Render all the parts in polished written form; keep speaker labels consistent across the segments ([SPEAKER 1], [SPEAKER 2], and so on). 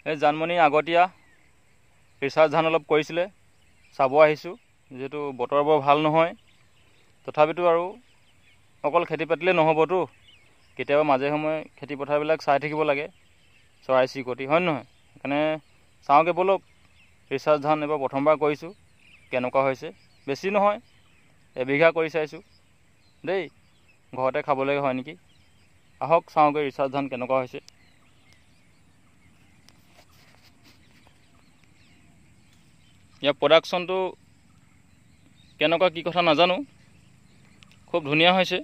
[SPEAKER 1] এই জানমণি আগতীয়া ৰিচাৰ্জ ধান অলপ কৰিছিলে, চাব আহিছোঁ। যিহেতু বতৰ বৰ ভাল নহয়, তথাপিতো আৰু অকল খেতি পাতিলে নহ'বতো, কেতিয়াবা মাজে সময়ে খেতি পথাৰবিলাক চাই থাকিব লাগে, চৰাই চিৰিকটি, হয় নহয়? সেইকাৰণে চাওঁগৈ ব'লক, ৰিচাৰ্জ ধান এইবাৰ প্ৰথমবাৰ কৰিছোঁ, কেনেকুৱা হৈছে। বেছি নহয়, এবিঘা কৰি চাইছোঁ দেই, ঘৰতে খাবলৈ হয় নেকি। আহক চাওঁগৈ ৰিচাৰ্জ ধান কেনেকুৱা হৈছে। ইয়াৰ প্ৰডাকশ্যনটো কেনেকুৱা কি কথা নাজানো, খুব ধুনীয়া হৈছে।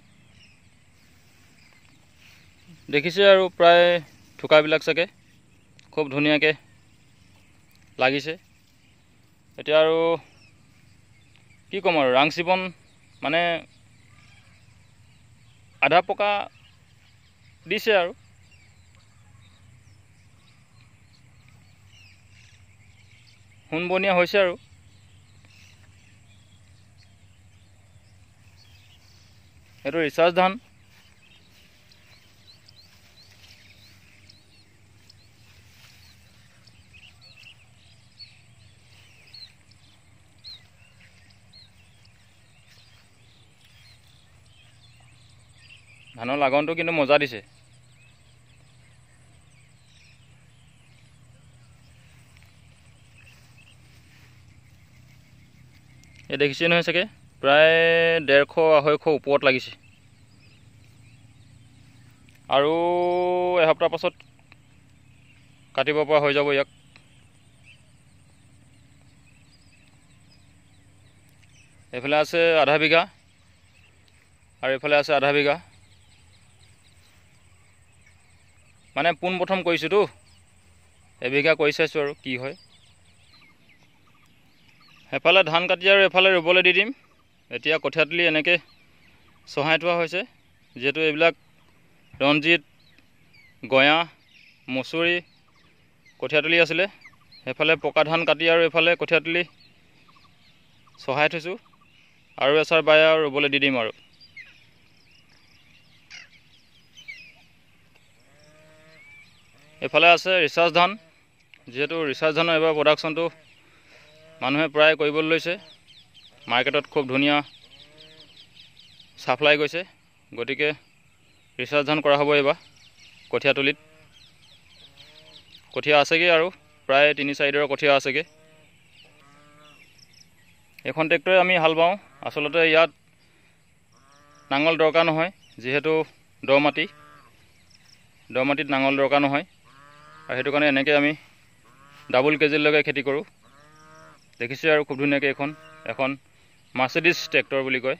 [SPEAKER 1] দেখিছে আৰু প্ৰায় থোকাবিলাক চাগে খুব ধুনীয়াকৈ লাগিছে। এতিয়া আৰু কি ক'ম আৰু, ৰাং চিবন মানে আধা পকা দিছে আৰু। সোণবনীয়া হৈছে আৰু। এইটো ৰিচাৰ্জ ধান। ধানৰ লাগনটো কিন্তু মজা দিছে। এই দেখিছে নহয় চাগে, প্ৰায় 150-250 ওপৰত লাগিছে। আৰু এসপ্তাহ পাছত কাটিব পৰা হৈ যাব ইয়াক। এইফালে আছে আধা বিঘা আৰু এইফালে আছে আধা বিঘা। মানে পোনপ্ৰথম কৰিছোঁতো, এবিঘা কৰি চাইছোঁ আৰু কি হয়। এফালে ধান কাটি আৰু এফালে ৰুবলৈ দি দিম। এতিয়া কঠীয়াতলি এনেকৈ চহাই থোৱা হৈছে, যিহেতু এইবিলাক ৰঞ্জিত, গয়া, মচুৰি কঠীয়াতলি আছিলে। সেইফালে পকা ধান কাটি আৰু এইফালে কঠীয়াতলি চহাই থৈছোঁ, আৰু এচাৰ বাই আৰু ৰুবলৈ দি দিম আৰু। এইফালে আছে ৰিচাৰ্জ ধান। যিহেতু ৰিচাৰ্জ ধানৰ এইবাৰ প্ৰডাকশ্যনটো মানুহে প্ৰায় কৰিবলৈ লৈছে, মাৰ্কেটত খুব ধুনীয়া ছাপ্লাই গৈছে, গতিকে ৰিচাৰ্জ ধান কৰা হ'ব এইবাৰ কঠীয়াতলিত। কঠীয়া আছেগৈ আৰু প্ৰায় 3-4 ডৰৰ কঠীয়া আছেগৈ। এইখন ট্ৰেক্টৰে আমি হাল বাওঁ। আচলতে ইয়াত নাঙল দৰকাৰ নহয়, যিহেতু দ মাটিত নাঙল দৰকাৰ নহয়, আৰু সেইটো কাৰণে এনেকৈ আমি ডাবুল কেজিলৈকে খেতি কৰোঁ। দেখিছে আৰু খুব ধুনীয়াকৈ এখন মাৰ্চিডিছ ট্ৰেক্টৰ বুলি কয়,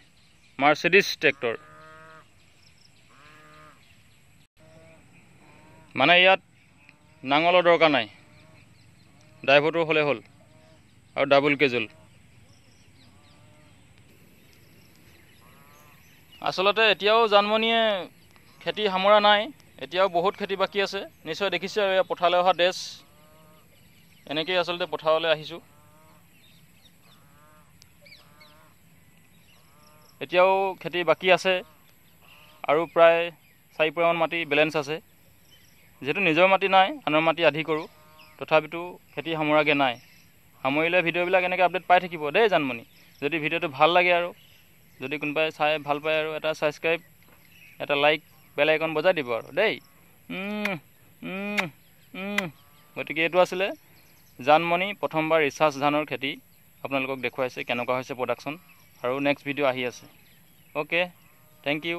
[SPEAKER 1] মাৰ্চিডিছ ট্ৰেক্টৰ। মানে ইয়াত নাঙলৰ দৰকাৰ নাই, ড্ৰাইভাৰটো হ'লে হ'ল, আৰু ডাবুল কেজুল। আচলতে এতিয়াও জানমণিয়ে খেতি সামৰা নাই, এতিয়াও বহুত খেতি বাকী আছে। নিশ্চয় দেখিছে আৰু এয়া পথাৰলৈ অহা ড্ৰেছ, এনেকৈয়ে আচলতে পথাৰলৈ আহিছোঁ। এতিয়াও খেতি বাকী আছে, আৰু প্ৰায় 4 পুৰামান মাটি বেলেঞ্চ আছে। যিহেতু নিজৰ মাটি নাই, আনৰ মাটি আধি কৰোঁ, তথাপিতো খেতি সামৰাকৈ নাই। সামৰিলে ভিডিঅ'বিলাক এনেকৈ আপডেট পাই থাকিব দেই জানমণি। যদি ভিডিঅ'টো ভাল লাগে আৰু যদি কোনোবাই চাই ভাল পায় আৰু এটা ছাবস্ক্ৰাইব, এটা লাইক, বেল আইকন বজাই দিব আৰু দেই। গতিকে এইটো আছিলে জানমণি প্ৰথমবাৰ ৰিচাৰ্জ ধানৰ খেতি আপোনালোকক দেখুৱাইছে কেনেকুৱা হৈছে প্ৰডাকশ্যন, আৰু নেক্সট ভিডিঅ' আহি আছে। Okay, thank U.